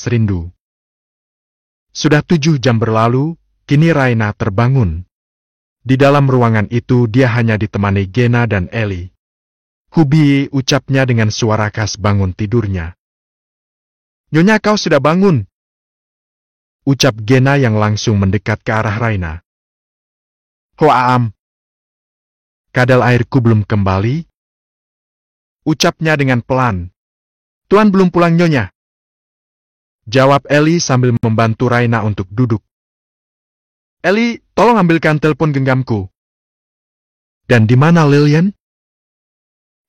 rindu. Sudah 7 jam berlalu, kini Raina terbangun. Di dalam ruangan itu dia hanya ditemani Gena dan Ellie. "Hubi," ucapnya dengan suara khas bangun tidurnya. "Nyonya, kau sudah bangun," ucap Gena yang langsung mendekat ke arah Raina. "Hoaam, kadal airku belum kembali," ucapnya dengan pelan. "Tuan belum pulang, Nyonya," jawab Ellie sambil membantu Raina untuk duduk. "Ellie, tolong ambilkan telepon genggamku." "Dan di mana Lilian?"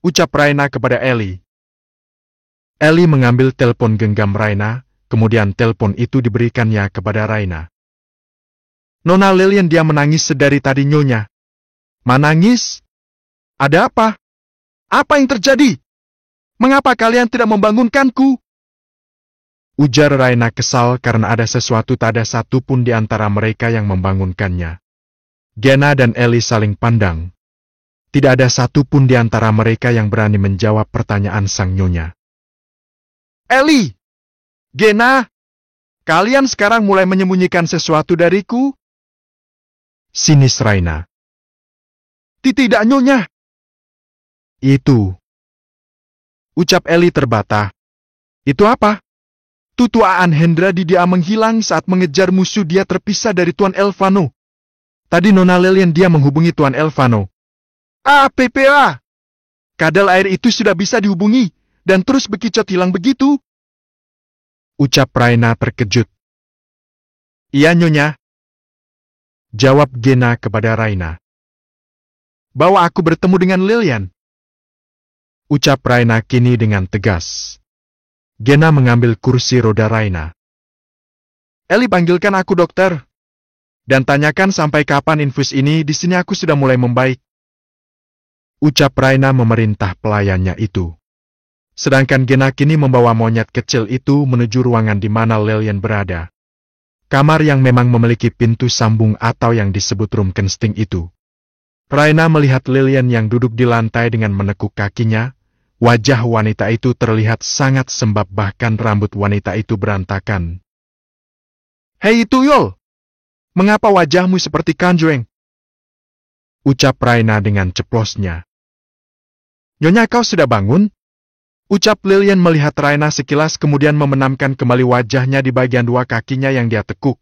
ucap Raina kepada Ellie. Ellie mengambil telepon genggam Raina, kemudian telepon itu diberikannya kepada Raina. "Nona Lilian, dia menangis sedari tadi, Nyonya." "Menangis? Ada apa? Apa yang terjadi? Mengapa kalian tidak membangunkanku?" ujar Raina kesal karena ada sesuatu tak ada satupun di antara mereka yang membangunkannya. Gena dan Ellie saling pandang. Tidak ada satupun di antara mereka yang berani menjawab pertanyaan sang nyonya. "Ellie! Gena! Kalian sekarang mulai menyembunyikan sesuatu dariku?" sinis Raina. "Tidak, Nyonya." "Itu," ucap Ellie terbata. "Itu apa?" "Tutuaan Hendra di dia menghilang saat mengejar musuh. Dia terpisah dari Tuan Elvano. Tadi Nona Lilian dia menghubungi Tuan Elvano." "PPA! Kadal air itu sudah bisa dihubungi, dan terus bekicot hilang begitu?" ucap Raina terkejut. "Iya, Nyonya," jawab Gena kepada Raina. "Bawa aku bertemu dengan Lilian," ucap Raina kini dengan tegas. Gena mengambil kursi roda Raina. "Ellie, panggilkan aku dokter. Dan tanyakan sampai kapan infus ini. Di sini aku sudah mulai membaik," ucap Raina memerintah pelayannya itu. Sedangkan Gena kini membawa monyet kecil itu menuju ruangan di mana Lilian berada. Kamar yang memang memiliki pintu sambung atau yang disebut Rumkensting itu. Raina melihat Lilian yang duduk di lantai dengan menekuk kakinya. Wajah wanita itu terlihat sangat sembab, bahkan rambut wanita itu berantakan. "Hei tuyul! Mengapa wajahmu seperti kanjeng?" ucap Raina dengan ceplosnya. "Nyonya, kau sudah bangun?" ucap Lilian melihat Raina sekilas kemudian membenamkan kembali wajahnya di bagian 2 kakinya yang dia tekuk.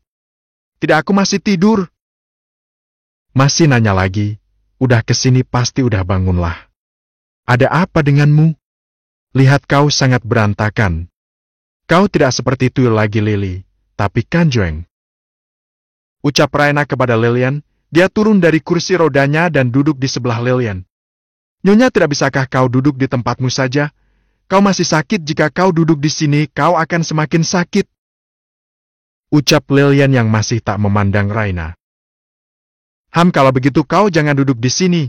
"Tidak, aku masih tidur." "Masih nanya lagi? Udah kesini pasti udah bangunlah. Ada apa denganmu? Lihat kau sangat berantakan. Kau tidak seperti itu lagi, Lily, tapi kanjeng," ucap Raina kepada Lilian. Dia turun dari kursi rodanya dan duduk di sebelah Lilian. "Nyonya, tidak bisakah kau duduk di tempatmu saja? Kau masih sakit. Jika kau duduk di sini, kau akan semakin sakit," ucap Lilian yang masih tak memandang Raina. Kalau begitu kau jangan duduk di sini.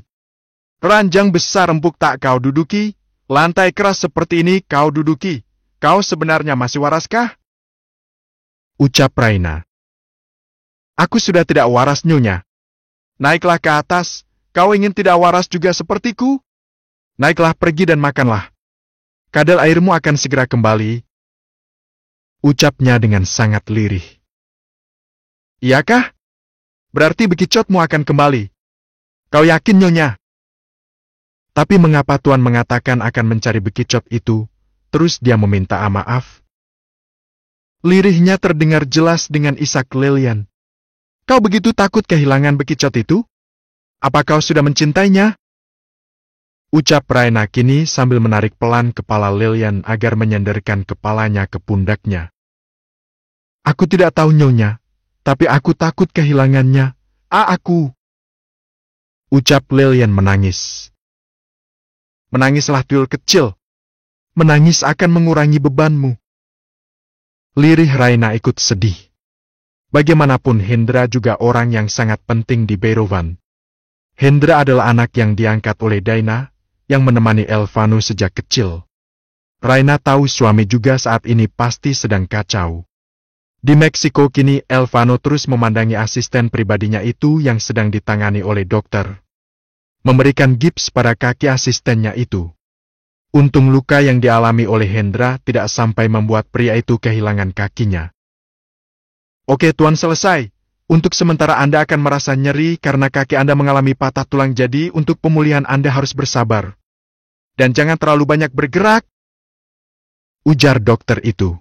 Ranjang besar empuk tak kau duduki, lantai keras seperti ini kau duduki. Kau sebenarnya masih waraskah?" ucap Raina. "Aku sudah tidak waras, Nyonya." "Naiklah ke atas. Kau ingin tidak waras juga sepertiku? Naiklah, pergi dan makanlah. Kadal airmu akan segera kembali," ucapnya dengan sangat lirih. "Iyakah? Berarti bekicotmu akan kembali. Kau yakin, Nyonya?" "Tapi mengapa Tuan mengatakan akan mencari bekicot itu, terus dia meminta maaf?" Lirihnya terdengar jelas dengan isak Lilian. "Kau begitu takut kehilangan bekicot itu? Apa kau sudah mencintainya?" ucap Raina kini sambil menarik pelan kepala Lilian agar menyandarkan kepalanya ke pundaknya. "Aku tidak tahu, Nyonya, tapi aku takut kehilangannya. Aku," ucap Lilian menangis. "Menangislah, tuyul kecil. Menangis akan mengurangi bebanmu." Lirih Raina ikut sedih. Bagaimanapun Hendra juga orang yang sangat penting di Berovan. Hendra adalah anak yang diangkat oleh Daina, yang menemani Elvano sejak kecil. Raina tahu suami juga saat ini pasti sedang kacau. Di Meksiko kini Elvano terus memandangi asisten pribadinya itu yang sedang ditangani oleh dokter. Memberikan gips pada kaki asistennya itu. Untung luka yang dialami oleh Hendra tidak sampai membuat pria itu kehilangan kakinya. Oke Tuan, selesai. Untuk sementara Anda akan merasa nyeri karena kaki Anda mengalami patah tulang, jadi untuk pemulihan Anda harus bersabar. Dan jangan terlalu banyak bergerak, ujar dokter itu.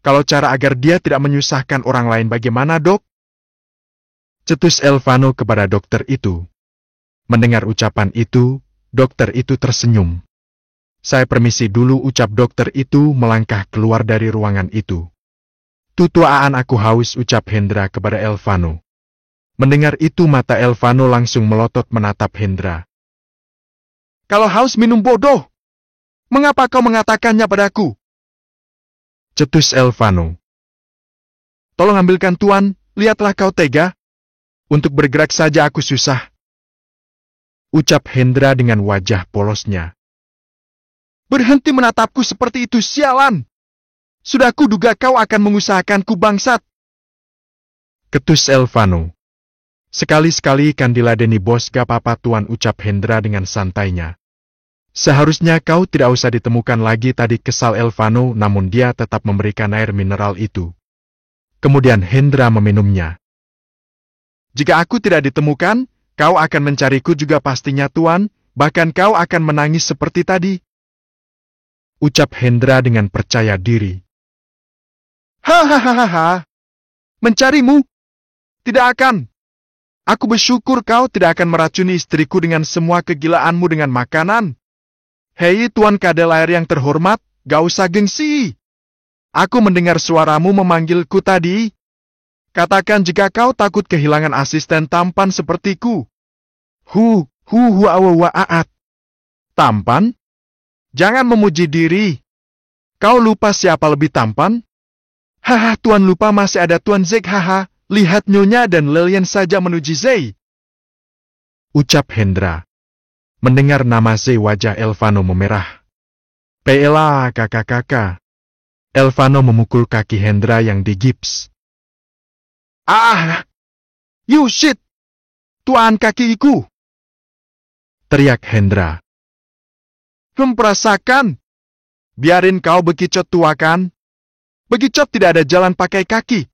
Kalau cara agar dia tidak menyusahkan orang lain bagaimana, Dok? Cetus Elvano kepada dokter itu. Mendengar ucapan itu, dokter itu tersenyum. Saya permisi dulu, ucap dokter itu melangkah keluar dari ruangan itu. Tutuaan aku haus, ucap Hendra kepada Elvano. Mendengar itu mata Elvano langsung melotot menatap Hendra. Kalau haus minum bodoh. Mengapa kau mengatakannya padaku? Cetus Elvano. Tolong ambilkan Tuan, lihatlah kau tega. Untuk bergerak saja aku susah. Ucap Hendra dengan wajah polosnya. Berhenti menatapku seperti itu, sialan! Sudah kuduga kau akan mengusahakanku, bangsat! Ketus Elvano. Sekali-sekali kan diladeni bos, gak apa-apa Tuan, ucap Hendra dengan santainya. Seharusnya kau tidak usah ditemukan lagi, tadi kesal Elvano, namun dia tetap memberikan air mineral itu. Kemudian Hendra meminumnya. Jika aku tidak ditemukan, kau akan mencariku juga pastinya Tuan, bahkan kau akan menangis seperti tadi. Ucap Hendra dengan percaya diri. Hahaha, mencarimu? Tidak akan. Aku bersyukur kau tidak akan meracuni istriku dengan semua kegilaanmu dengan makanan. Hei Tuan Kadelair yang terhormat, gak usah gengsi. Aku mendengar suaramu memanggilku tadi. Katakan jika kau takut kehilangan asisten tampan sepertiku. Aat. Tampan? Jangan memuji diri. Kau lupa siapa lebih tampan? Haha, Tuan lupa masih ada Tuan Zeg, haha. Lihat Nyonya dan Lilian saja menuju Zei. Ucap Hendra. Mendengar nama Zei, wajah Elvano memerah. Pela kakak. Elvano memukul kaki Hendra yang digips. Ah! You shit! Tuan kakiku! Teriak Hendra. Memperasakan? Biarin kau bekicot tua kan? Bekicot tidak ada jalan pakai kaki.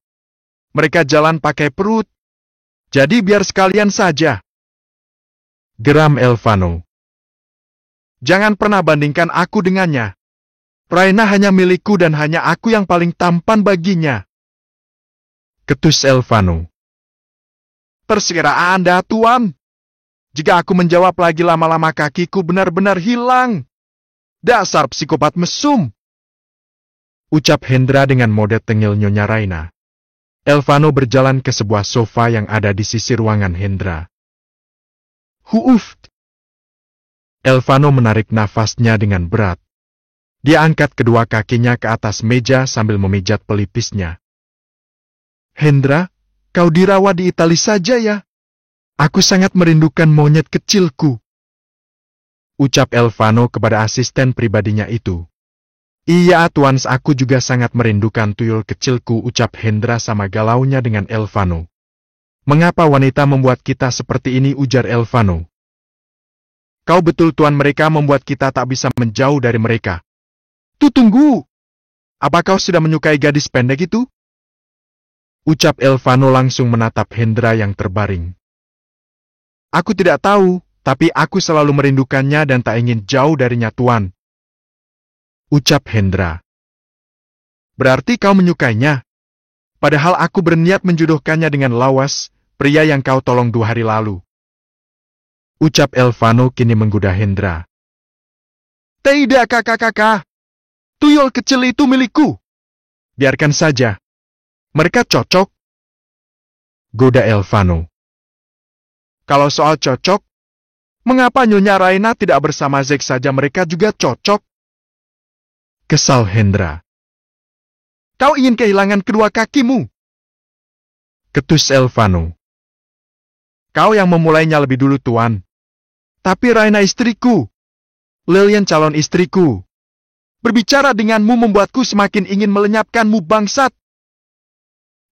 Mereka jalan pakai perut. Jadi biar sekalian saja. Geram Elvano. Jangan pernah bandingkan aku dengannya. Raina hanya milikku dan hanya aku yang paling tampan baginya. Ketus Elvano. Terserah Anda, Tuan. Jika aku menjawab lagi lama-lama kakiku benar-benar hilang. Dasar psikopat mesum. Ucap Hendra dengan mode tengil Nyonya Raina. Elvano berjalan ke sebuah sofa yang ada di sisi ruangan Hendra. Huuf. Elvano menarik nafasnya dengan berat. Dia angkat kedua kakinya ke atas meja sambil memijat pelipisnya. Hendra, kau dirawat di Itali saja ya? Aku sangat merindukan monyet kecilku. Ucap Elvano kepada asisten pribadinya itu. Iya Tuan, aku juga sangat merindukan tuyul kecilku, ucap Hendra sama galaunya dengan Elvano. Mengapa wanita membuat kita seperti ini, ujar Elvano. Kau betul Tuan, mereka membuat kita tak bisa menjauh dari mereka. Tunggu. Apa kau sudah menyukai gadis pendek itu? Ucap Elvano langsung menatap Hendra yang terbaring. Aku tidak tahu, tapi aku selalu merindukannya dan tak ingin jauh darinya Tuan. Ucap Hendra. Berarti kau menyukainya? Padahal aku berniat menjodohkannya dengan Lawas, pria yang kau tolong 2 hari lalu. Ucap Elvano kini menggoda Hendra. Tidak kakak. Tuyul kecil itu milikku. Biarkan saja. Mereka cocok. Goda Elvano. Kalau soal cocok, mengapa Nyonya Raina tidak bersama Zeg saja, mereka juga cocok? Kesal Hendra. Kau ingin kehilangan kedua kakimu? Ketus Elvano. Kau yang memulainya lebih dulu Tuan. Tapi Raina istriku. Lilian calon istriku. Berbicara denganmu membuatku semakin ingin melenyapkanmu, bangsat.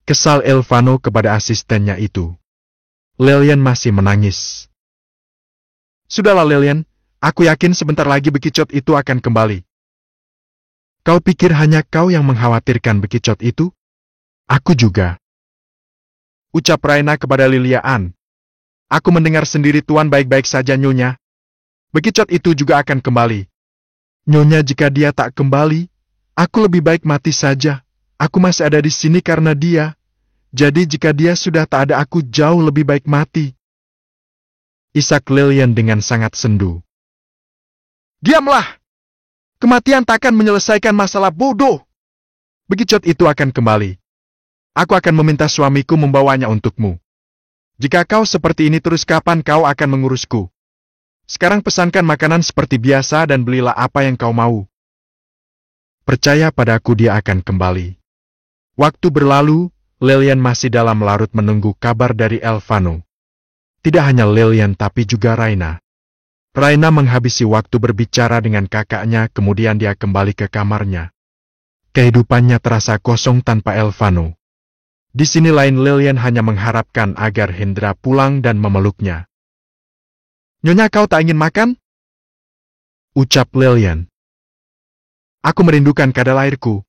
Kesal Elvano kepada asistennya itu. Lilian masih menangis. Sudahlah Lilian, Aku yakin sebentar lagi bekicot itu akan kembali. Kau pikir hanya kau yang mengkhawatirkan bekicot itu? Aku juga. Ucap Raina kepada Lilian. Aku mendengar sendiri Tuan baik-baik saja Nyonya. Bekicot itu juga akan kembali. Nyonya, jika dia tak kembali, aku lebih baik mati saja. Aku masih ada di sini karena dia. Jadi jika dia sudah tak ada, aku jauh lebih baik mati. Isak Lilian dengan sangat sendu. Diamlah! Kematian takkan menyelesaikan masalah bodoh. Bekicot itu akan kembali. Aku akan meminta suamiku membawanya untukmu. Jika kau seperti ini terus, kapan kau akan mengurusku? Sekarang pesankan makanan seperti biasa dan belilah apa yang kau mau. Percaya padaku, dia akan kembali. Waktu berlalu, Lilian masih dalam larut menunggu kabar dari Elvano. Tidak hanya Lilian tapi juga Raina. Raina menghabisi waktu berbicara dengan kakaknya, kemudian dia kembali ke kamarnya. Kehidupannya terasa kosong tanpa Elvano. Di sini lain Lilian hanya mengharapkan agar Hendra pulang dan memeluknya. Nyonya, kau tak ingin makan? Ucap Lilian. Aku merindukan kadal airku.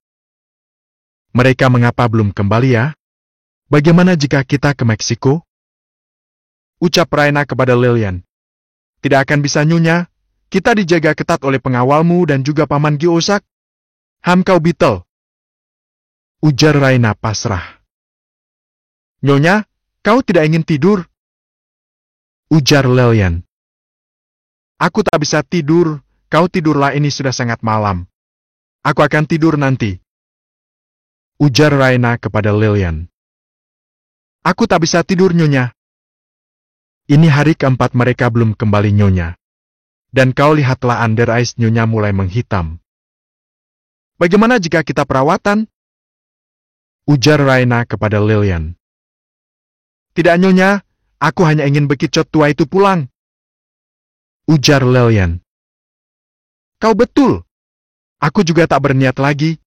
Mereka mengapa belum kembali ya? Bagaimana jika kita ke Meksiko? Ucap Raina kepada Lilian. Tidak akan bisa Nyonya, kita dijaga ketat oleh pengawalmu dan juga Paman Giosak. Kau Beetle. Ujar Raina pasrah. Nyonya, kau tidak ingin tidur? Ujar Lilian. Aku tak bisa tidur, kau tidurlah, ini sudah sangat malam. Aku akan tidur nanti. Ujar Raina kepada Lilian. Aku tak bisa tidur Nyonya. Ini hari keempat mereka belum kembali Nyonya. Dan kau lihatlah under eyes Nyonya mulai menghitam. Bagaimana jika kita perawatan? Ujar Raina kepada Lilian. Tidak Nyonya, aku hanya ingin bekicot tua itu pulang. Ujar Lilian. Kau betul. Aku juga tak berniat lagi.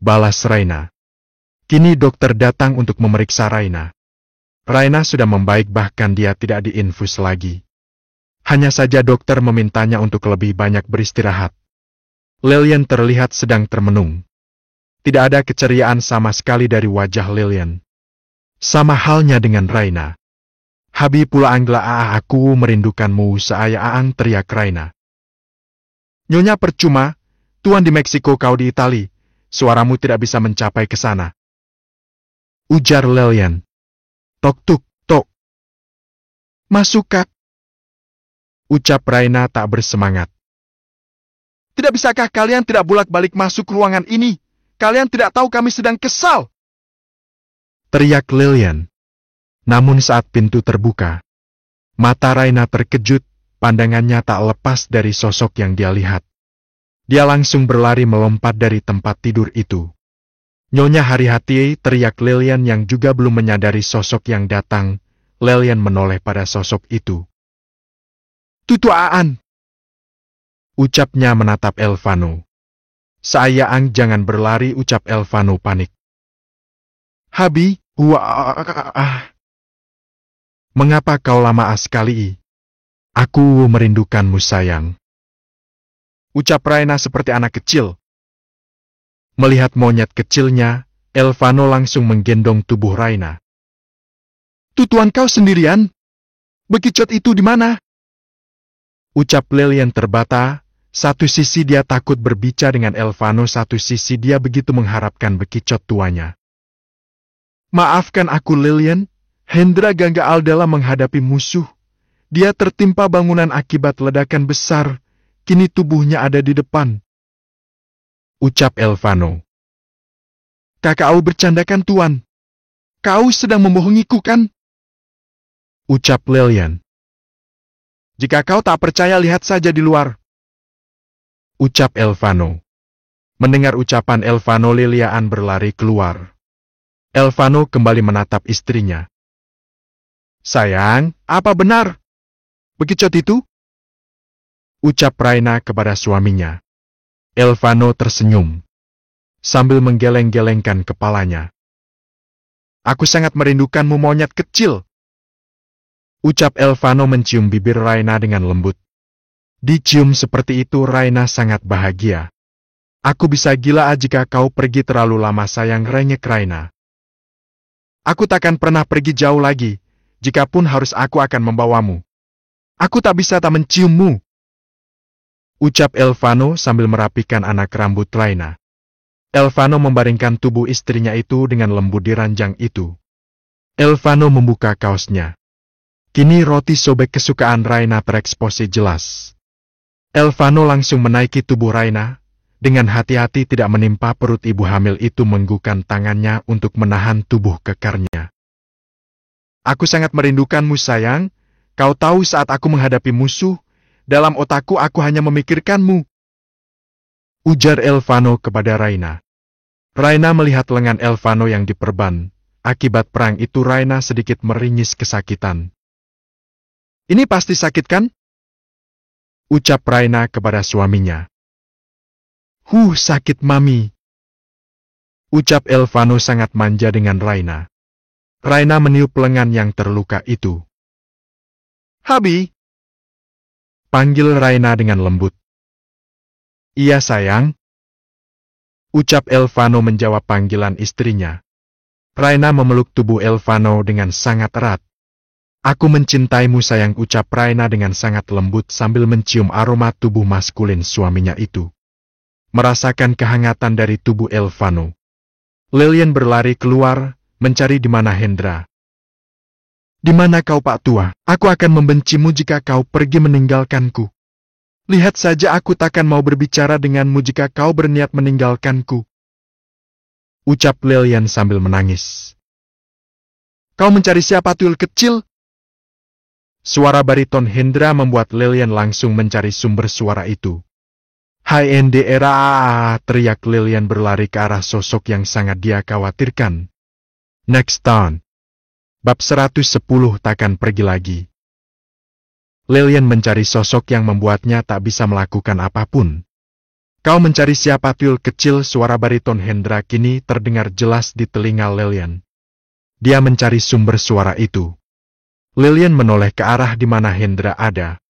Balas Raina. Kini dokter datang untuk memeriksa Raina. Raina sudah membaik, bahkan dia tidak diinfus lagi. Hanya saja dokter memintanya untuk lebih banyak beristirahat. Lilian terlihat sedang termenung. Tidak ada keceriaan sama sekali dari wajah Lilian. Sama halnya dengan Raina. Habi pula Anggla, aku merindukanmu seaya aang, teriak Raina. Nyonya, percuma, Tuan di Meksiko, kau di Itali. Suaramu tidak bisa mencapai ke sana. Ujar Lilian. Tok tuk, tok. Masuk Kak. Ucap Raina tak bersemangat. Tidak bisakah kalian tidak bolak-balik masuk ruangan ini? Kalian tidak tahu kami sedang kesal. Teriak Lilian. Namun saat pintu terbuka, mata Raina terkejut, pandangannya tak lepas dari sosok yang dia lihat. Dia langsung berlari melompat dari tempat tidur itu. Nyonya, hati-hati, teriak Lilian yang juga belum menyadari sosok yang datang. Lilian menoleh pada sosok itu. Tutuaan! Ucapnya menatap Elvano. Sayang, jangan berlari, ucap Elvano panik. Habi, mengapa kau lama sekali? Aku merindukanmu sayang. Ucap Raina seperti anak kecil. Melihat monyet kecilnya, Elvano langsung menggendong tubuh Raina. Tutuan, kau sendirian? Bekicot itu di mana? Ucap Lilian terbata. Satu sisi dia takut berbicara dengan Elvano, satu sisi dia begitu mengharapkan bekicot tuanya. Maafkan aku Lilian, Hendra gagal dalam menghadapi musuh. Dia tertimpa bangunan akibat ledakan besar. Kini tubuhnya ada di depan. Ucap Elvano. Kakak bercandakan Tuan. Kau sedang membohongiku kan? Ucap Lilian. Jika kau tak percaya, lihat saja di luar. Ucap Elvano. Mendengar ucapan Elvano, Lilian berlari keluar. Elvano kembali menatap istrinya. Sayang, apa benar? Bekicot itu? Ucap Raina kepada suaminya. Elvano tersenyum, sambil menggeleng-gelengkan kepalanya. Aku sangat merindukanmu monyet kecil. Ucap Elvano mencium bibir Raina dengan lembut. Dicium seperti itu Raina sangat bahagia. Aku bisa gila jika kau pergi terlalu lama sayang, rengek Raina. Aku takkan pernah pergi jauh lagi, jikapun harus aku akan membawamu. Aku tak bisa tak menciummu, ucap Elvano sambil merapikan anak rambut Raina. Elvano membaringkan tubuh istrinya itu dengan lembut di ranjang itu. Elvano membuka kaosnya. Kini roti sobek kesukaan Raina tereksposi jelas. Elvano langsung menaiki tubuh Raina, dengan hati-hati tidak menimpa perut ibu hamil itu menggugupkan tangannya untuk menahan tubuh kekarnya. Aku sangat merindukanmu sayang, kau tahu saat aku menghadapi musuh, dalam otakku aku hanya memikirkanmu, ujar Elvano kepada Raina. Raina melihat lengan Elvano yang diperban, akibat perang itu Raina sedikit meringis kesakitan. Ini pasti sakit kan? Ucap Raina kepada suaminya. Sakit mami. Ucap Elvano sangat manja dengan Raina. Raina meniup lengan yang terluka itu. Habi. Panggil Raina dengan lembut. Iya sayang. Ucap Elvano menjawab panggilan istrinya. Raina memeluk tubuh Elvano dengan sangat erat. Aku mencintaimu sayang, ucap Raina dengan sangat lembut sambil mencium aroma tubuh maskulin suaminya itu. Merasakan kehangatan dari tubuh Elvano, Lilian berlari keluar, mencari di mana Hendra. Di mana kau Pak Tua? Aku akan membencimu jika kau pergi meninggalkanku. Lihat saja aku takkan mau berbicara denganmu jika kau berniat meninggalkanku, ucap Lilian sambil menangis. Kau mencari siapa tuyul kecil? Suara bariton Hendra membuat Lilian langsung mencari sumber suara itu. Hai NDRA, teriak Lilian berlari ke arah sosok yang sangat dia khawatirkan. Next time. Bab 110 takkan pergi lagi. Lilian mencari sosok yang membuatnya tak bisa melakukan apapun. Kau mencari siapa tuyul kecil? Suara bariton Hendra kini terdengar jelas di telinga Lilian. Dia mencari sumber suara itu. Lilian menoleh ke arah di mana Hendra ada.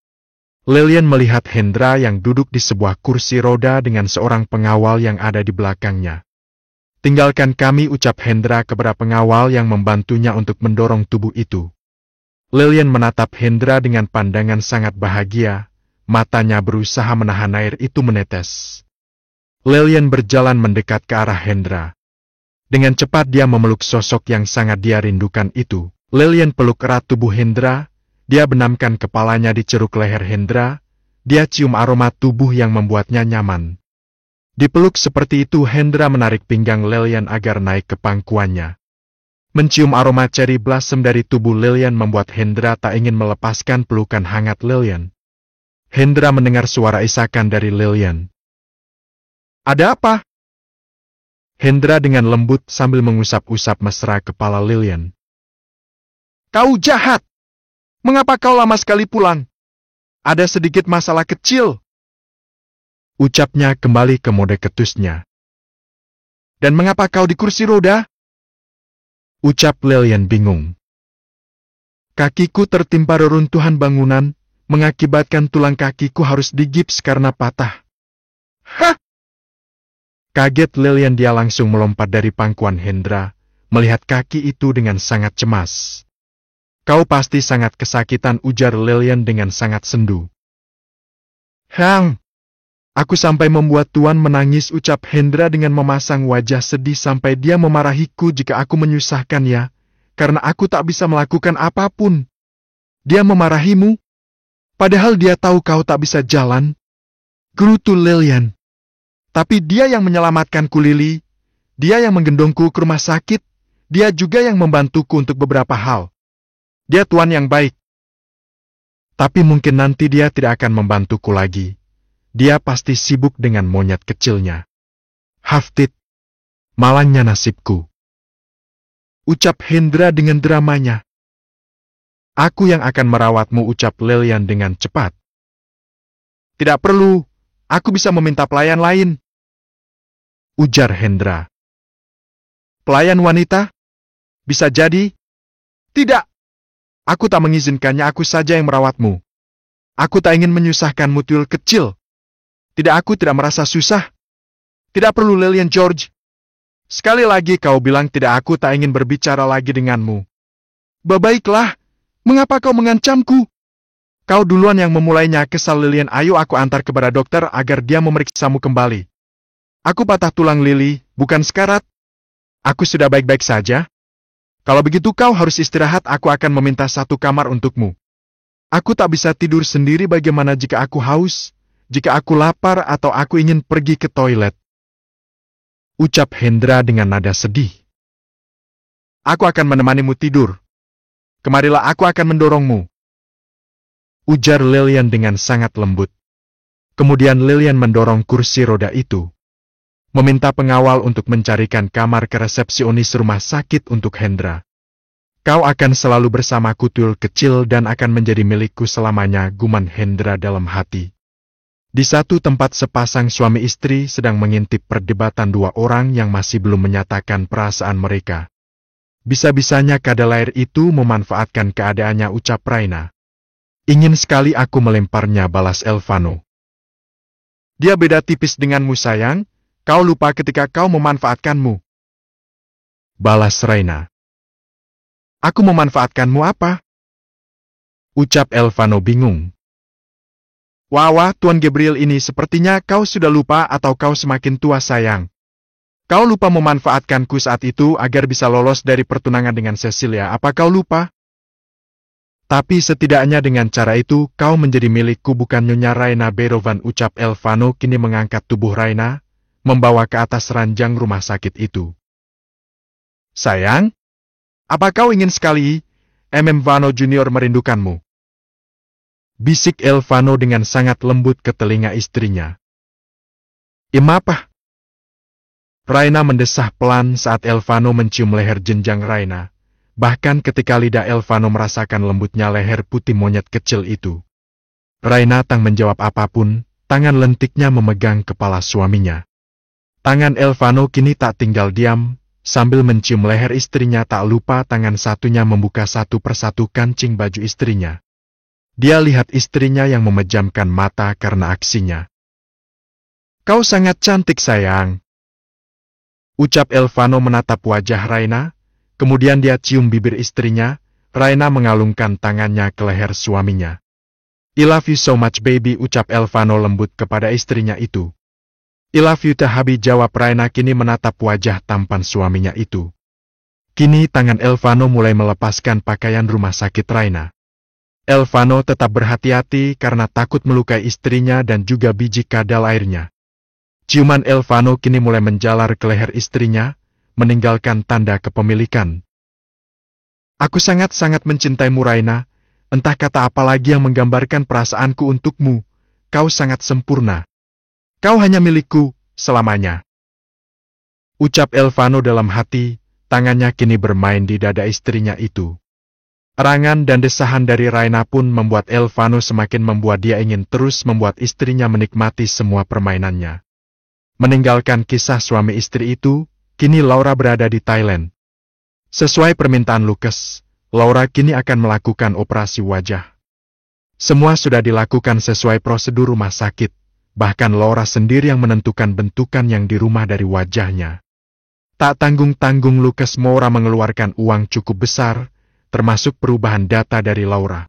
Lilian melihat Hendra yang duduk di sebuah kursi roda dengan seorang pengawal yang ada di belakangnya. Tinggalkan kami, ucap Hendra kepada pengawal yang membantunya untuk mendorong tubuh itu. Lilian menatap Hendra dengan pandangan sangat bahagia, matanya berusaha menahan air itu menetes. Lilian berjalan mendekat ke arah Hendra. Dengan cepat dia memeluk sosok yang sangat dia rindukan itu. Lilian peluk erat tubuh Hendra, dia benamkan kepalanya di ceruk leher Hendra, dia cium aroma tubuh yang membuatnya nyaman. Dipeluk seperti itu Hendra menarik pinggang Lilian agar naik ke pangkuannya. Mencium aroma cherry blossom dari tubuh Lilian membuat Hendra tak ingin melepaskan pelukan hangat Lilian. Hendra mendengar suara isakan dari Lilian. Ada apa? Hendra dengan lembut sambil mengusap-usap mesra kepala Lilian. Kau jahat! Mengapa kau lama sekali pulang? Ada sedikit masalah kecil, ucapnya kembali ke mode ketusnya. Dan mengapa kau di kursi roda? Ucap Lilian bingung. Kakiku tertimpa reruntuhan bangunan, mengakibatkan tulang kakiku harus digips karena patah. Hah! Kaget Lilian, dia langsung melompat dari pangkuan Hendra, melihat kaki itu dengan sangat cemas. Kau pasti sangat kesakitan, ujar Lilian dengan sangat sendu. Hang! Aku sampai membuat Tuan menangis, ucap Hendra dengan memasang wajah sedih sampai dia memarahiku jika aku menyusahkannya, karena aku tak bisa melakukan apapun. Dia memarahimu? Padahal dia tahu kau tak bisa jalan. Gerutu Lilian. Tapi dia yang menyelamatkanku Lili, dia yang menggendongku ke rumah sakit, dia juga yang membantuku untuk beberapa hal. Dia tuan yang baik. Tapi mungkin nanti dia tidak akan membantuku lagi. Dia pasti sibuk dengan monyet kecilnya. Hafid, malangnya nasibku, ucap Hendra dengan dramanya. Aku yang akan merawatmu, ucap Lilian dengan cepat. Tidak perlu, aku bisa meminta pelayan lain, ujar Hendra. Pelayan wanita? Bisa jadi? Tidak. Aku tak mengizinkannya, aku saja yang merawatmu. Aku tak ingin menyusahkanmu, tuyul kecil. Tidak, aku tidak merasa susah. Tidak perlu, Lilian George. Sekali lagi kau bilang tidak, aku tak ingin berbicara lagi denganmu. Baiklah, mengapa kau mengancamku? Kau duluan yang memulainya, kesal Lilian. Ayo aku antar kepada dokter agar dia memeriksamu kembali. Aku patah tulang, Lily, bukan sekarat. Aku sudah baik-baik saja. Kalau begitu kau harus istirahat, aku akan meminta satu kamar untukmu. Aku tak bisa tidur sendiri, bagaimana jika aku haus, jika aku lapar atau aku ingin pergi ke toilet? Ucap Hendra dengan nada sedih. Aku akan menemanimu tidur. Kemarilah, aku akan mendorongmu. Ujar Lilian dengan sangat lembut. Kemudian Lilian mendorong kursi roda itu. Meminta pengawal untuk mencarikan kamar ke resepsionis rumah sakit untuk Hendra. Kau akan selalu bersamaku, tuyul kecil, dan akan menjadi milikku selamanya, guman Hendra dalam hati. Di satu tempat sepasang suami istri sedang mengintip perdebatan dua orang yang masih belum menyatakan perasaan mereka. Bisa-bisanya kadalair itu memanfaatkan keadaannya, ucap Raina. Ingin sekali aku melemparnya, balas Elvano. Dia beda tipis denganmu, sayang. Kau lupa ketika kau memanfaatkanmu. Balas Raina. Aku memanfaatkanmu apa? Ucap Elvano bingung. Wah, Tuan Gabriel, ini sepertinya kau sudah lupa atau kau semakin tua, sayang. Kau lupa memanfaatkanku saat itu agar bisa lolos dari pertunangan dengan Cecilia. Apa kau lupa? Tapi setidaknya dengan cara itu kau menjadi milikku, bukan, Nyonya Raina Berovan, ucap Elvano kini mengangkat tubuh Raina, membawa ke atas ranjang rumah sakit itu. Sayang, apa kau ingin sekali Vano Junior merindukanmu? Bisik Elvano dengan sangat lembut ke telinga istrinya. Apa? Raina mendesah pelan saat Elvano mencium leher jenjang Raina. Bahkan ketika lidah Elvano merasakan lembutnya leher putih monyet kecil itu. Raina tak menjawab apapun, tangan lentiknya memegang kepala suaminya. Tangan Elvano kini tak tinggal diam, sambil mencium leher istrinya tak lupa tangan satunya membuka satu persatu kancing baju istrinya. Dia lihat istrinya yang memejamkan mata karena aksinya. Kau sangat cantik, sayang. Ucap Elvano menatap wajah Raina. Kemudian dia cium bibir istrinya. Raina mengalungkan tangannya ke leher suaminya. I love you so much, baby, ucap Elvano lembut kepada istrinya itu. I love you too, Habi, jawab Raina kini menatap wajah tampan suaminya itu. Kini tangan Elvano mulai melepaskan pakaian rumah sakit Raina. Elvano tetap berhati-hati karena takut melukai istrinya dan juga biji kadal airnya. Ciuman Elvano kini mulai menjalar ke leher istrinya, meninggalkan tanda kepemilikan. Aku sangat-sangat mencintaimu, Raina. Entah kata apa lagi yang menggambarkan perasaanku untukmu. Kau sangat sempurna. Kau hanya milikku, selamanya. Ucap Elvano dalam hati, tangannya kini bermain di dada istrinya itu. Erangan dan desahan dari Raina pun membuat Elvano semakin membuat dia ingin terus membuat istrinya menikmati semua permainannya. Meninggalkan kisah suami istri itu, kini Laura berada di Thailand. Sesuai permintaan Lucas, Laura kini akan melakukan operasi wajah. Semua sudah dilakukan sesuai prosedur rumah sakit, bahkan Laura sendiri yang menentukan bentukan yang di rumah dari wajahnya. Tak tanggung-tanggung Lucas Moura mengeluarkan uang cukup besar, termasuk perubahan data dari Laura.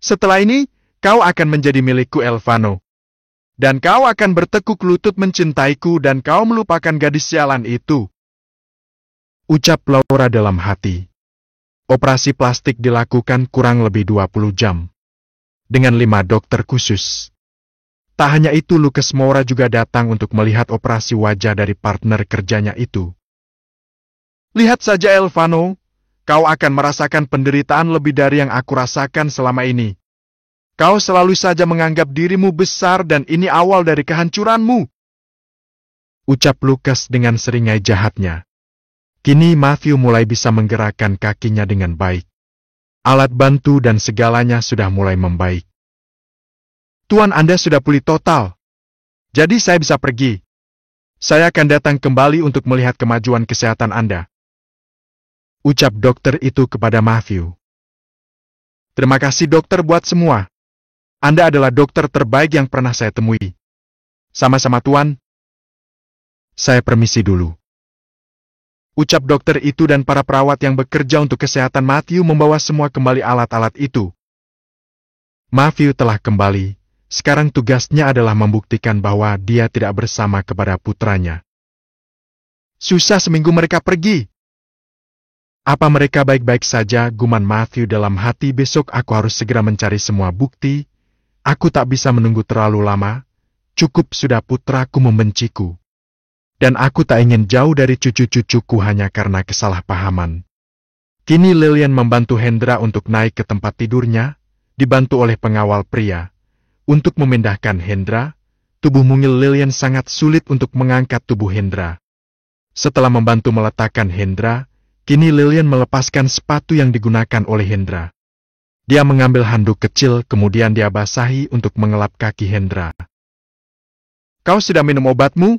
Setelah ini, kau akan menjadi milikku, Elvano. Dan kau akan bertekuk lutut mencintaiku dan kau melupakan gadis sialan itu. Ucap Laura dalam hati. Operasi plastik dilakukan kurang lebih 20 jam. Dengan 5 dokter khusus. Tak hanya itu, Lucas Moura juga datang untuk melihat operasi wajah dari partner kerjanya itu. Lihat saja, Elvano. Kau akan merasakan penderitaan lebih dari yang aku rasakan selama ini. Kau selalu saja menganggap dirimu besar dan ini awal dari kehancuranmu. Ucap Lucas dengan seringai jahatnya. Kini Matthew mulai bisa menggerakkan kakinya dengan baik. Alat bantu dan segalanya sudah mulai membaik. Tuan, Anda sudah pulih total. Jadi saya bisa pergi. Saya akan datang kembali untuk melihat kemajuan kesehatan Anda. Ucap dokter itu kepada Matthew. Terima kasih dokter buat semua. Anda adalah dokter terbaik yang pernah saya temui. Sama-sama Tuan. Saya permisi dulu. Ucap dokter itu dan para perawat yang bekerja untuk kesehatan Matthew membawa semua kembali alat-alat itu. Matthew telah kembali. Sekarang tugasnya adalah membuktikan bahwa dia tidak bersama kepada putranya. Susah seminggu mereka pergi. Apa mereka baik-baik saja, guman Matthew dalam hati. Besok aku harus segera mencari semua bukti. Aku tak bisa menunggu terlalu lama. Cukup sudah putraku membenciku. Dan aku tak ingin jauh dari cucu-cucuku hanya karena kesalahpahaman. Kini Lillian membantu Hendra untuk naik ke tempat tidurnya, dibantu oleh pengawal pria. Untuk memindahkan Hendra, tubuh mungil Lillian sangat sulit untuk mengangkat tubuh Hendra. Setelah membantu meletakkan Hendra, kini Lillian melepaskan sepatu yang digunakan oleh Hendra. Dia mengambil handuk kecil, kemudian dia basahi untuk mengelap kaki Hendra. Kau sudah minum obatmu?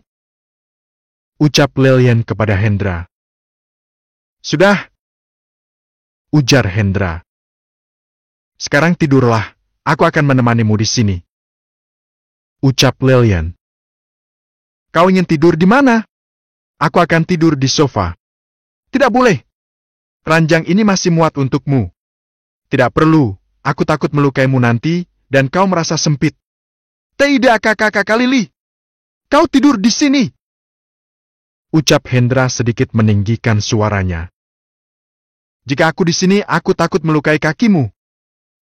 Ucap Lillian kepada Hendra. Sudah, ujar Hendra. Sekarang tidurlah, aku akan menemanimu di sini. Ucap Lillian. Kau ingin tidur di mana? Aku akan tidur di sofa. Tidak boleh. Ranjang ini masih muat untukmu. Tidak perlu, aku takut melukaimu nanti, dan kau merasa sempit. Tidak kakak Lili. Kau tidur di sini. Ucap Hendra sedikit meninggikan suaranya. Jika aku di sini, aku takut melukai kakimu.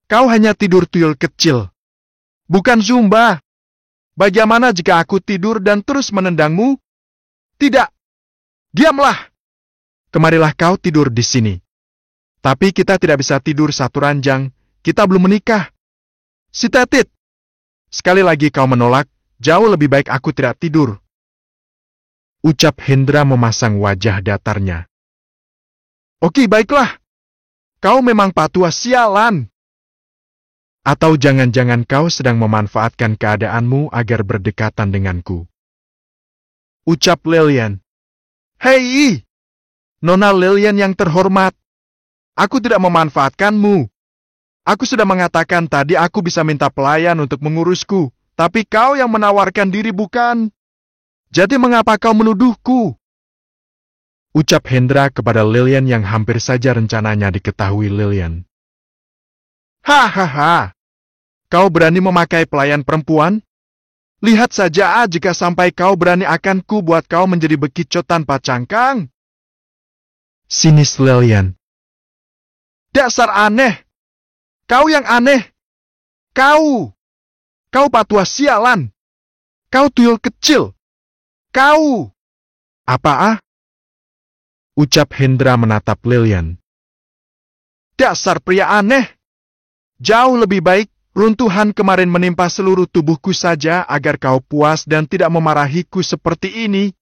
Kau hanya tidur tuyul kecil. Bukan Zumba. Bagaimana jika aku tidur dan terus menendangmu? Tidak. Diamlah. Kemarilah kau tidur di sini. Tapi kita tidak bisa tidur satu ranjang. Kita belum menikah. Si Tetit. Sekali lagi kau menolak, jauh lebih baik aku tidak tidur. Ucap Hendra memasang wajah datarnya. Oke, baiklah. Kau memang patua sialan. Atau jangan-jangan kau sedang memanfaatkan keadaanmu agar berdekatan denganku. Ucap Lillian. Hei, Nona Lillian yang terhormat. Aku tidak memanfaatkanmu. Aku sudah mengatakan tadi aku bisa minta pelayan untuk mengurusku, tapi kau yang menawarkan diri bukan? Jadi mengapa kau menuduhku? Ucap Hendra kepada Lillian yang hampir saja rencananya diketahui Lillian. Hahaha. Kau berani memakai pelayan perempuan? Lihat saja jika sampai kau berani akan ku buat kau menjadi bekicot tanpa cangkang. Sinis Lillian. Dasar aneh. Kau yang aneh. Kau patua sialan. Kau tuyul kecil. Kau. Apa? Ucap Hendra menatap Lillian. Dasar pria aneh. Jauh lebih baik runtuhan kemarin menimpa seluruh tubuhku saja agar kau puas dan tidak memarahiku seperti ini.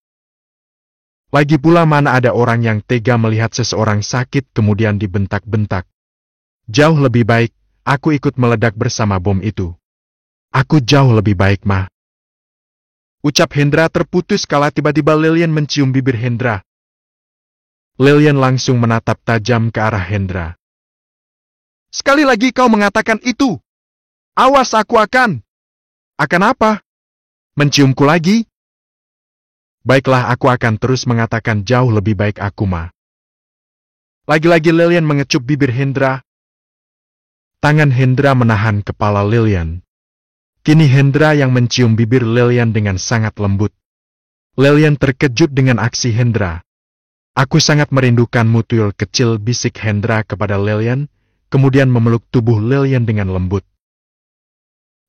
Lagi pula mana ada orang yang tega melihat seseorang sakit kemudian dibentak-bentak. Jauh lebih baik aku ikut meledak bersama bom itu. Aku jauh lebih baik, Ma. Ucap Hendra terputus kala tiba-tiba Lillian mencium bibir Hendra. Lillian langsung menatap tajam ke arah Hendra. Sekali lagi kau mengatakan itu. Awas aku akan. Akan apa? Menciumku lagi? Baiklah, aku akan terus mengatakan jauh lebih baik aku, Ma. Lagi-lagi Lillian mengecup bibir Hendra. Tangan Hendra menahan kepala Lillian. Kini Hendra yang mencium bibir Lillian dengan sangat lembut. Lillian terkejut dengan aksi Hendra. Aku sangat merindukanmu tuyul kecil, bisik Hendra kepada Lillian, kemudian memeluk tubuh Lillian dengan lembut.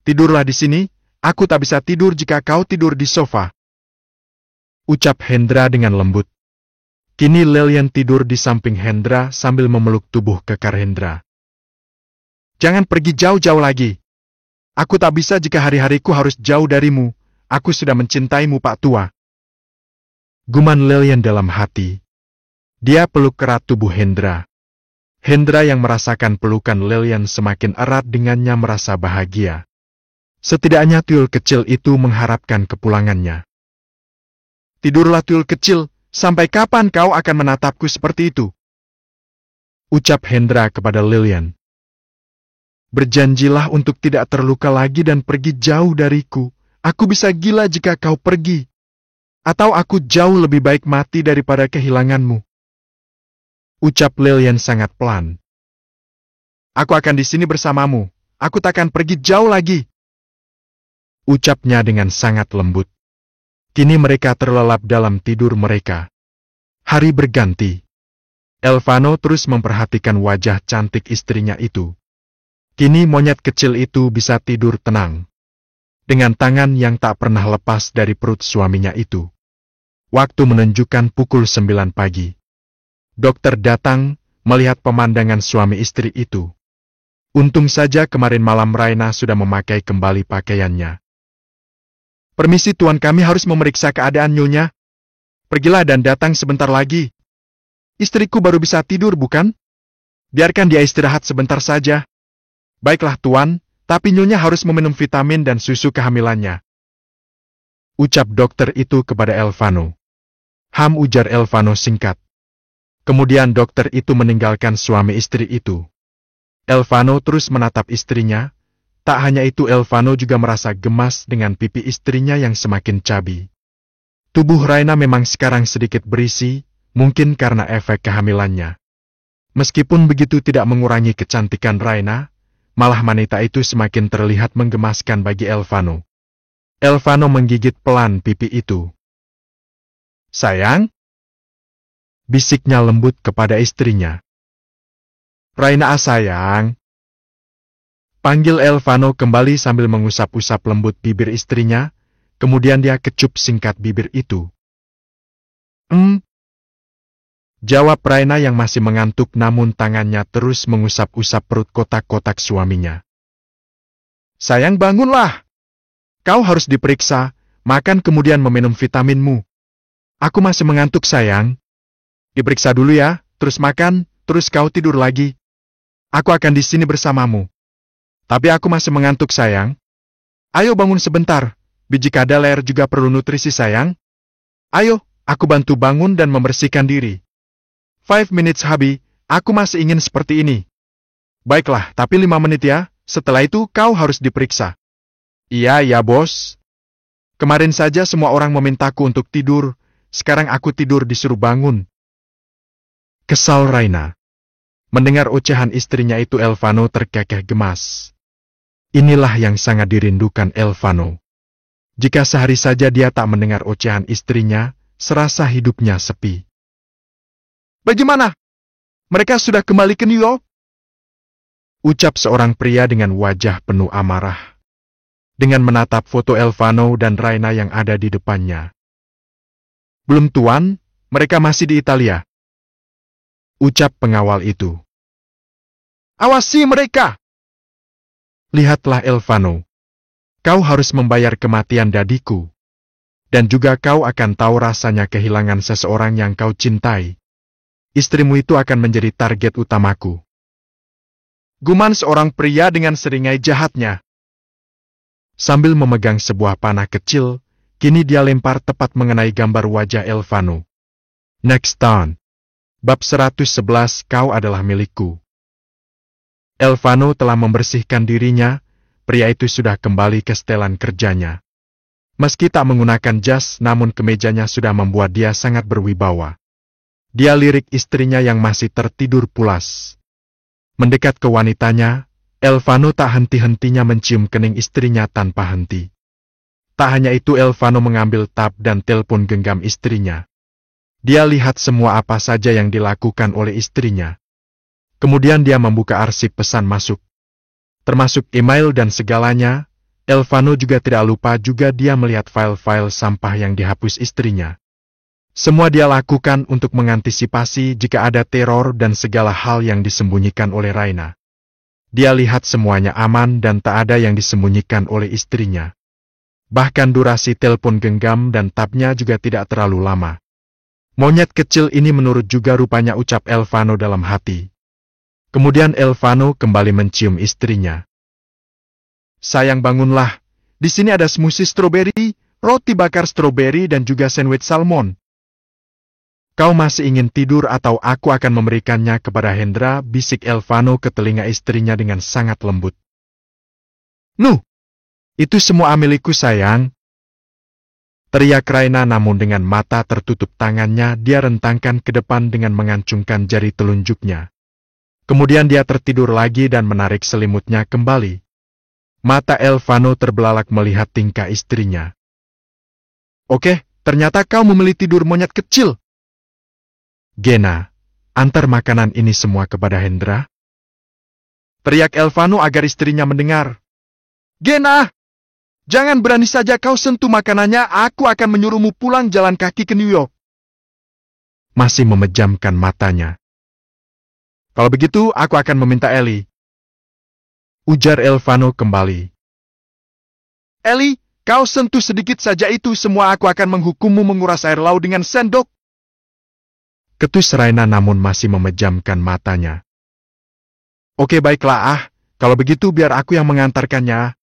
Tidurlah di sini, aku tak bisa tidur jika kau tidur di sofa. Ucap Hendra dengan lembut. Kini Lillian tidur di samping Hendra sambil memeluk tubuh kekar Hendra. Jangan pergi jauh-jauh lagi. Aku tak bisa jika hari-hariku harus jauh darimu. Aku sudah mencintaimu, Pak Tua. Guman Lillian dalam hati. Dia peluk erat tubuh Hendra. Hendra yang merasakan pelukan Lillian semakin erat dengannya merasa bahagia. Setidaknya tuyul kecil itu mengharapkan kepulangannya. Tidurlah tuyul kecil, sampai kapan kau akan menatapku seperti itu? Ucap Hendra kepada Lillian. Berjanjilah untuk tidak terluka lagi dan pergi jauh dariku. Aku bisa gila jika kau pergi. Atau aku jauh lebih baik mati daripada kehilanganmu. Ucap Lilian sangat pelan. Aku akan di sini bersamamu. Aku takkan pergi jauh lagi. Ucapnya dengan sangat lembut. Kini mereka terlelap dalam tidur mereka. Hari berganti. Elvano terus memperhatikan wajah cantik istrinya itu. Kini monyet kecil itu bisa tidur tenang. Dengan tangan yang tak pernah lepas dari perut suaminya itu. Waktu menunjukkan pukul 9 pagi. Dokter datang, melihat pemandangan suami istri itu. Untung saja kemarin malam Raina sudah memakai kembali pakaiannya. Permisi tuan, kami harus memeriksa keadaan nyonya. Pergilah dan datang sebentar lagi. Istriku baru bisa tidur, bukan? Biarkan dia istirahat sebentar saja. Baiklah tuan, tapi nyonya harus meminum vitamin dan susu kehamilannya. Ucap dokter itu kepada Elvano. Ujar Elvano singkat. Kemudian dokter itu meninggalkan suami istri itu. Elvano terus menatap istrinya. Tak hanya itu, Elvano juga merasa gemas dengan pipi istrinya yang semakin cabi. Tubuh Raina memang sekarang sedikit berisi, mungkin karena efek kehamilannya. Meskipun begitu tidak mengurangi kecantikan Raina, malah wanita itu semakin terlihat menggemaskan bagi Elvano. Elvano menggigit pelan pipi itu. Sayang? Bisiknya lembut kepada istrinya. Raina sayang. Panggil Elvano kembali sambil mengusap-usap lembut bibir istrinya, kemudian dia kecup singkat bibir itu. Jawab Raina yang masih mengantuk namun tangannya terus mengusap-usap perut kotak-kotak suaminya. Sayang, bangunlah. Kau harus diperiksa, makan kemudian meminum vitaminmu. Aku masih mengantuk sayang. Diperiksa dulu ya, terus makan, terus kau tidur lagi. Aku akan di sini bersamamu. Tapi aku masih mengantuk sayang. Ayo bangun sebentar, biji kadaler juga perlu nutrisi sayang. Ayo, aku bantu bangun dan membersihkan diri. 5 minutes Habi, aku masih ingin seperti ini. Baiklah, tapi 5 menit ya, setelah itu kau harus diperiksa. Iya, bos. Kemarin saja semua orang memintaku untuk tidur, sekarang aku tidur disuruh bangun. Kesal Raina. Mendengar ocehan istrinya itu Elvano terkekeh gemas. Inilah yang sangat dirindukan Elvano. Jika sehari saja dia tak mendengar ocehan istrinya, serasa hidupnya sepi. Bagaimana? Mereka sudah kembali ke New York? Ucap seorang pria dengan wajah penuh amarah. Dengan menatap foto Elvano dan Raina yang ada di depannya. Belum tuan, mereka masih di Italia. Ucap pengawal itu. Awasi mereka! Lihatlah Elvano. Kau harus membayar kematian dadiku. Dan juga kau akan tahu rasanya kehilangan seseorang yang kau cintai. Istrimu itu akan menjadi target utamaku. Guman seorang pria dengan seringai jahatnya. Sambil memegang sebuah panah kecil, kini dia lempar tepat mengenai gambar wajah Elvano. Next turn. Bab 111, kau adalah milikku. Elvano telah membersihkan dirinya, pria itu sudah kembali ke setelan kerjanya. Meski tak menggunakan jas, namun kemejanya sudah membuat dia sangat berwibawa. Dia lirik istrinya yang masih tertidur pulas. Mendekat ke wanitanya, Elvano tak henti-hentinya mencium kening istrinya tanpa henti. Tak hanya itu, Elvano mengambil tab dan telepon genggam istrinya. Dia lihat semua apa saja yang dilakukan oleh istrinya. Kemudian dia membuka arsip pesan masuk. Termasuk email dan segalanya, Elvano juga tidak lupa juga dia melihat file-file sampah yang dihapus istrinya. Semua dia lakukan untuk mengantisipasi jika ada teror dan segala hal yang disembunyikan oleh Raina. Dia lihat semuanya aman dan tak ada yang disembunyikan oleh istrinya. Bahkan durasi telepon genggam dan tabnya juga tidak terlalu lama. Monyet kecil ini menurut juga rupanya, ucap Elvano dalam hati. Kemudian Elvano kembali mencium istrinya. Sayang, bangunlah. Di sini ada smoothie stroberi, roti bakar stroberi dan juga sandwich salmon. Kau masih ingin tidur atau aku akan memberikannya kepada Hendra, bisik Elvano ke telinga istrinya dengan sangat lembut. Nuh, itu semua milikku sayang. Teriak Raina namun dengan mata tertutup tangannya dia rentangkan ke depan dengan mengancungkan jari telunjuknya. Kemudian dia tertidur lagi dan menarik selimutnya kembali. Mata Elvano terbelalak melihat tingkah istrinya. Oke, ternyata kau memilih tidur monyet kecil. Gena, antar makanan ini semua kepada Hendra. Teriak Elvano agar istrinya mendengar. Gena, jangan berani saja kau sentuh makanannya, aku akan menyuruhmu pulang jalan kaki ke New York. Masih memejamkan matanya. Kalau begitu, aku akan meminta Ellie. Ujar Elvano kembali. Ellie, kau sentuh sedikit saja itu semua aku akan menghukummu menguras air laut dengan sendok. Ketus Raina namun masih memejamkan matanya. Oke baiklah kalau begitu biar aku yang mengantarkannya.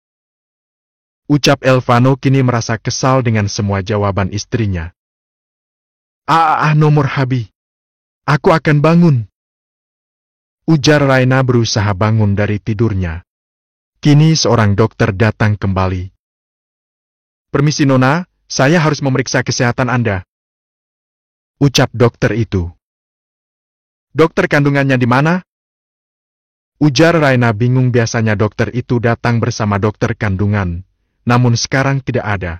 Ucap Elvano kini merasa kesal dengan semua jawaban istrinya. Nomor Habi. Aku akan bangun. Ujar Raina berusaha bangun dari tidurnya. Kini seorang dokter datang kembali. Permisi Nona, saya harus memeriksa kesehatan Anda. Ucap dokter itu. Dokter kandungannya di mana? Ujar Raina bingung, biasanya dokter itu datang bersama dokter kandungan, namun sekarang tidak ada.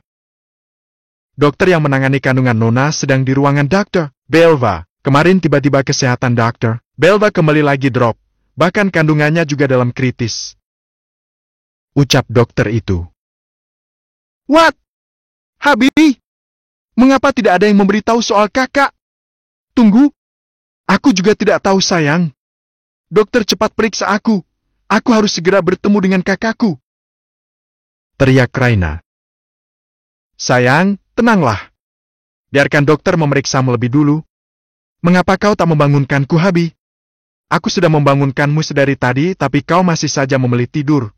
Dokter yang menangani kandungan Nona sedang di ruangan Dr. Belva. Kemarin tiba-tiba kesehatan Dr. Belva kembali lagi drop, bahkan kandungannya juga dalam kritis. Ucap dokter itu. What? Habi? Mengapa tidak ada yang memberitahu soal kakak? Tunggu. Aku juga tidak tahu sayang. Dokter cepat periksa aku. Aku harus segera bertemu dengan kakakku. Teriak Raina. Sayang, tenanglah. Biarkan dokter memeriksamu lebih dulu. Mengapa kau tak membangunkanku, Habi? Aku sudah membangunkanmu sedari tadi, tapi kau masih saja memilih tidur.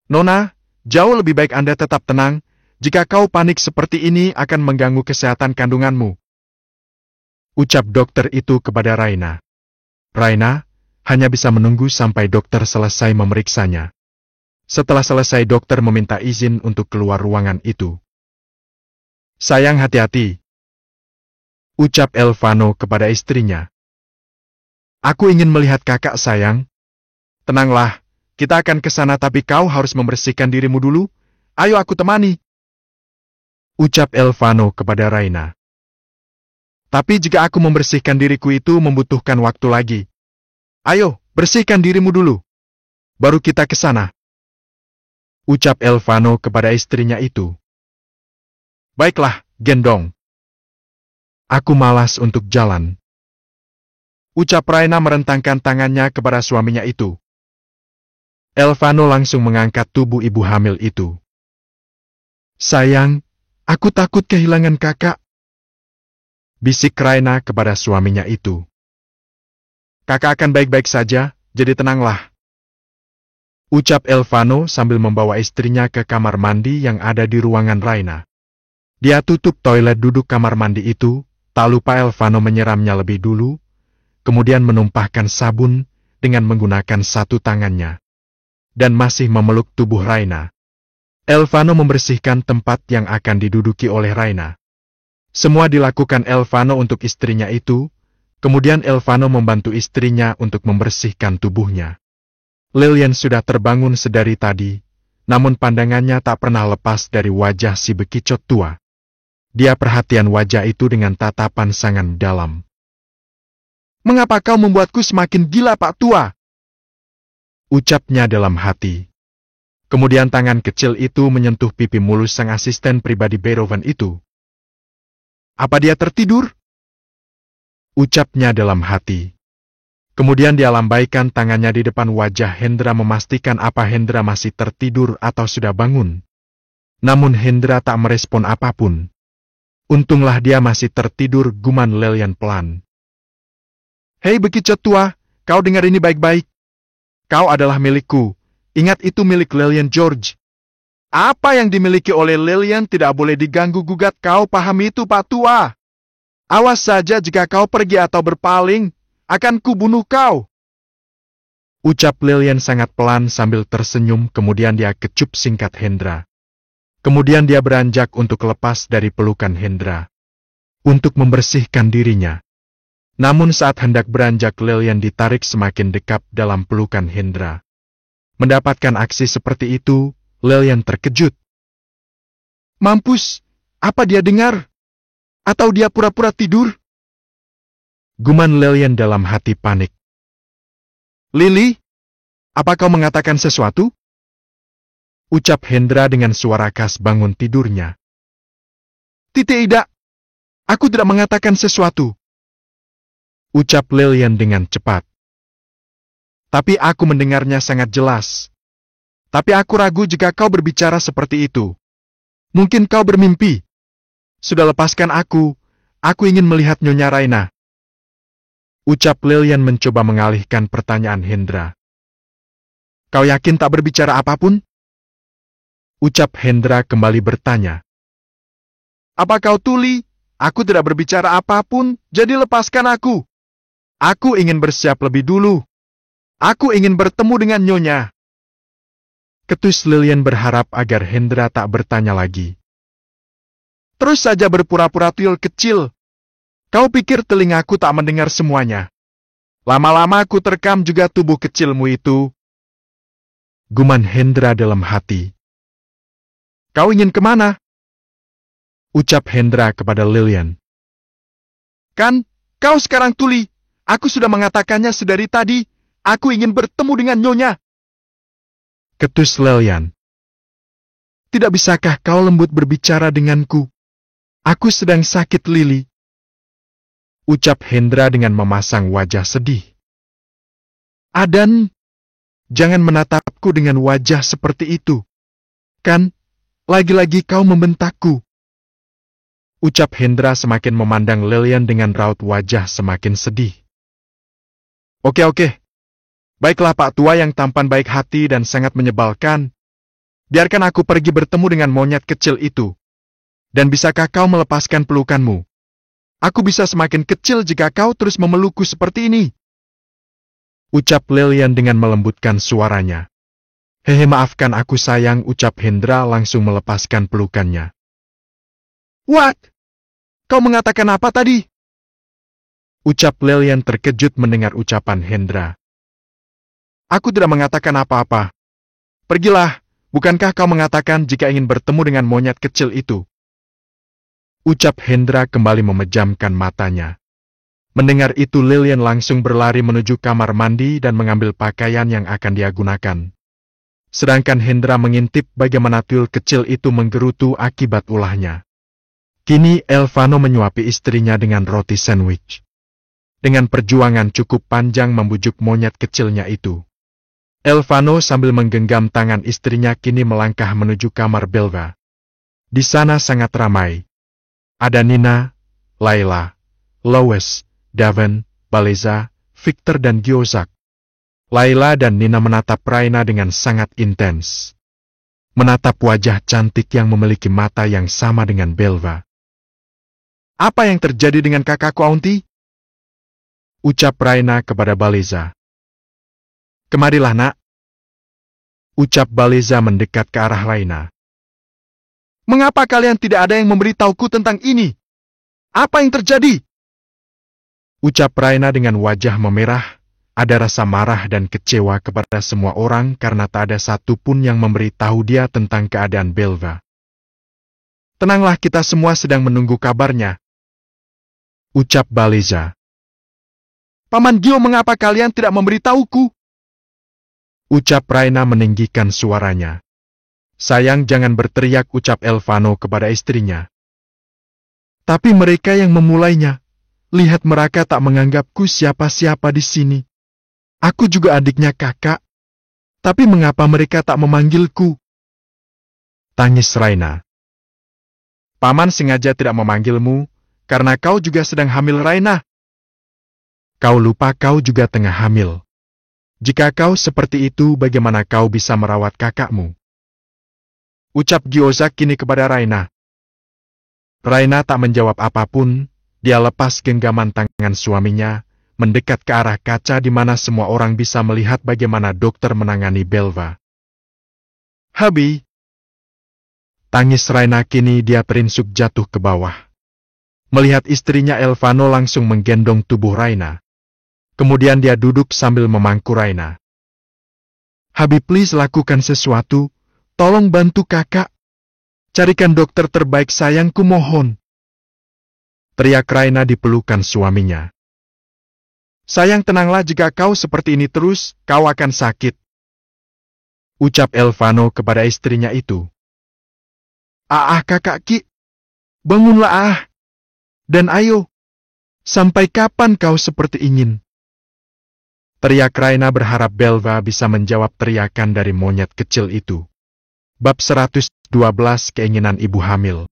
Nona, jauh lebih baik Anda tetap tenang. Jika kau panik seperti ini akan mengganggu kesehatan kandunganmu. Ucap dokter itu kepada Raina. Raina hanya bisa menunggu sampai dokter selesai memeriksanya. Setelah selesai dokter meminta izin untuk keluar ruangan itu. Sayang, hati-hati. Ucap Elvano kepada istrinya. Aku ingin melihat kakak sayang. Tenanglah, kita akan ke sana tapi kau harus membersihkan dirimu dulu. Ayo aku temani. Ucap Elvano kepada Raina. Tapi jika aku membersihkan diriku itu membutuhkan waktu lagi. Ayo, bersihkan dirimu dulu. Baru kita ke sana. Ucap Elvano kepada istrinya itu. Baiklah, gendong. Aku malas untuk jalan. Ucap Raina merentangkan tangannya kepada suaminya itu. Elvano langsung mengangkat tubuh ibu hamil itu. Sayang, aku takut kehilangan kakak. Bisik Raina kepada suaminya itu. Kakak akan baik-baik saja, jadi tenanglah. Ucap Elvano sambil membawa istrinya ke kamar mandi yang ada di ruangan Raina. Dia tutup toilet duduk kamar mandi itu, tak lupa Elvano menyiramnya lebih dulu, kemudian menumpahkan sabun dengan menggunakan satu tangannya. Dan masih memeluk tubuh Raina. Elvano membersihkan tempat yang akan diduduki oleh Raina. Semua dilakukan Elvano untuk istrinya itu, kemudian Elvano membantu istrinya untuk membersihkan tubuhnya. Lilian sudah terbangun sedari tadi, namun pandangannya tak pernah lepas dari wajah si bekicot tua. Dia perhatian wajah itu dengan tatapan sangat dalam. Mengapa kau membuatku semakin gila, Pak Tua? Ucapnya dalam hati. Kemudian tangan kecil itu menyentuh pipi mulus sang asisten pribadi Beethoven itu. Apa dia tertidur? Ucapnya dalam hati. Kemudian dia lambaikan tangannya di depan wajah Hendra memastikan apa Hendra masih tertidur atau sudah bangun. Namun Hendra tak merespon apapun. Untunglah dia masih tertidur, guman Lilian pelan. Hei bekicot tua, kau dengar ini baik-baik. Kau adalah milikku. Ingat itu milik Lilian George. Apa yang dimiliki oleh Lilian tidak boleh diganggu-gugat, kau paham itu Pak Tua? Awas saja jika kau pergi atau berpaling, akan kubunuh kau. Ucap Lilian sangat pelan sambil tersenyum, kemudian dia kecup singkat Hendra. Kemudian dia beranjak untuk lepas dari pelukan Hendra, untuk membersihkan dirinya. Namun saat hendak beranjak, Lilian ditarik semakin dekat dalam pelukan Hendra. Mendapatkan aksi seperti itu, Lilian terkejut. Mampus, apa dia dengar? Atau dia pura-pura tidur? Guman Lilian dalam hati panik. Lily, apa kau mengatakan sesuatu? Ucap Hendra dengan suara khas bangun tidurnya. Tidak, aku tidak mengatakan sesuatu. Ucap Lilian dengan cepat. Tapi aku mendengarnya sangat jelas. Tapi aku ragu jika kau berbicara seperti itu. Mungkin kau bermimpi. Sudah lepaskan aku ingin melihat Nyonya Raina. Ucap Lilian mencoba mengalihkan pertanyaan Hendra. Kau yakin tak berbicara apapun? Ucap Hendra kembali bertanya. Apa kau tuli? Aku tidak berbicara apapun, jadi lepaskan aku. Aku ingin bersiap lebih dulu. Aku ingin bertemu dengan Nyonya. Ketus Lilian berharap agar Hendra tak bertanya lagi. Terus saja berpura-pura tuyul kecil. Kau pikir telingaku tak mendengar semuanya? Lama-lama aku terkam juga tubuh kecilmu itu. Guman Hendra dalam hati. Kau ingin kemana? Ucap Hendra kepada Lilian. Kan, kau sekarang tuli. Aku sudah mengatakannya sedari tadi. Aku ingin bertemu dengan Nyonya. Ketus Lilian. Tidak bisakah kau lembut berbicara denganku? Aku sedang sakit, Lily. Ucap Hendra dengan memasang wajah sedih. Adan, jangan menatapku dengan wajah seperti itu. Kan, lagi-lagi kau membentakku. Ucap Hendra semakin memandang Lilian dengan raut wajah semakin sedih. Oke. Baiklah Pak Tua yang tampan baik hati dan sangat menyebalkan. Biarkan aku pergi bertemu dengan monyet kecil itu. Dan bisakah kau melepaskan pelukanmu? Aku bisa semakin kecil jika kau terus memelukku seperti ini. Ucap Lilian dengan melembutkan suaranya. Hehe, maafkan aku sayang, ucap Hendra langsung melepaskan pelukannya. What? Kau mengatakan apa tadi? Ucap Lilian terkejut mendengar ucapan Hendra. Aku tidak mengatakan apa-apa. Pergilah, bukankah kau mengatakan jika ingin bertemu dengan monyet kecil itu? Ucap Hendra kembali memejamkan matanya. Mendengar itu Lilian langsung berlari menuju kamar mandi dan mengambil pakaian yang akan dia gunakan. Sedangkan Hendra mengintip bagaimana tuyul kecil itu menggerutu akibat ulahnya. Kini Elvano menyuapi istrinya dengan roti sandwich. Dengan perjuangan cukup panjang membujuk monyet kecilnya itu. Elvano sambil menggenggam tangan istrinya kini melangkah menuju kamar Belva. Di sana sangat ramai. Ada Nina, Laila, Lois, Daven, Baleza, Victor dan Gyozak. Laila dan Nina menatap Raina dengan sangat intens. Menatap wajah cantik yang memiliki mata yang sama dengan Belva. Apa yang terjadi dengan kakakku Aunty? Ucap Raina kepada Baleza. Kemarilah nak. Ucap Baleza mendekat ke arah Raina. Mengapa kalian tidak ada yang memberitahuku tentang ini? Apa yang terjadi? Ucap Raina dengan wajah memerah, ada rasa marah dan kecewa kepada semua orang karena tak ada satupun yang memberitahu dia tentang keadaan Belva. Tenanglah, kita semua sedang menunggu kabarnya. Ucap Baleza. Paman Gio, mengapa kalian tidak memberitahuku? Ucap Raina meninggikan suaranya. Sayang, jangan berteriak, ucap Elvano kepada istrinya. Tapi mereka yang memulainya. Lihat, mereka tak menganggapku siapa-siapa di sini. Aku juga adiknya kakak. Tapi mengapa mereka tak memanggilku? Tangis Raina. Paman sengaja tidak memanggilmu, karena kau juga sedang hamil, Raina. Kau lupa kau juga tengah hamil. Jika kau seperti itu, bagaimana kau bisa merawat kakakmu? Ucap Gyozak kini kepada Raina. Raina tak menjawab apapun, Dia lepas genggaman tangan suaminya, mendekat ke arah kaca di mana semua orang bisa melihat bagaimana dokter menangani Belva. "Habi!" Tangis Raina, kini dia terinsuk jatuh ke bawah. Melihat istrinya, Elvano langsung menggendong tubuh Raina. Kemudian dia duduk sambil memangku Raina. "Habi, please lakukan sesuatu. Tolong bantu kakak. Carikan dokter terbaik, sayangku, mohon." Teriak Raina di pelukan suaminya. "Sayang, tenanglah, jika kau seperti ini terus, kau akan sakit," ucap Elvano kepada istrinya itu. Kakak Ki, bangunlah dan ayo. Sampai kapan kau seperti ingin?" teriak Raina berharap Belva bisa menjawab teriakan dari monyet kecil itu. Bab 112, Keinginan Ibu Hamil.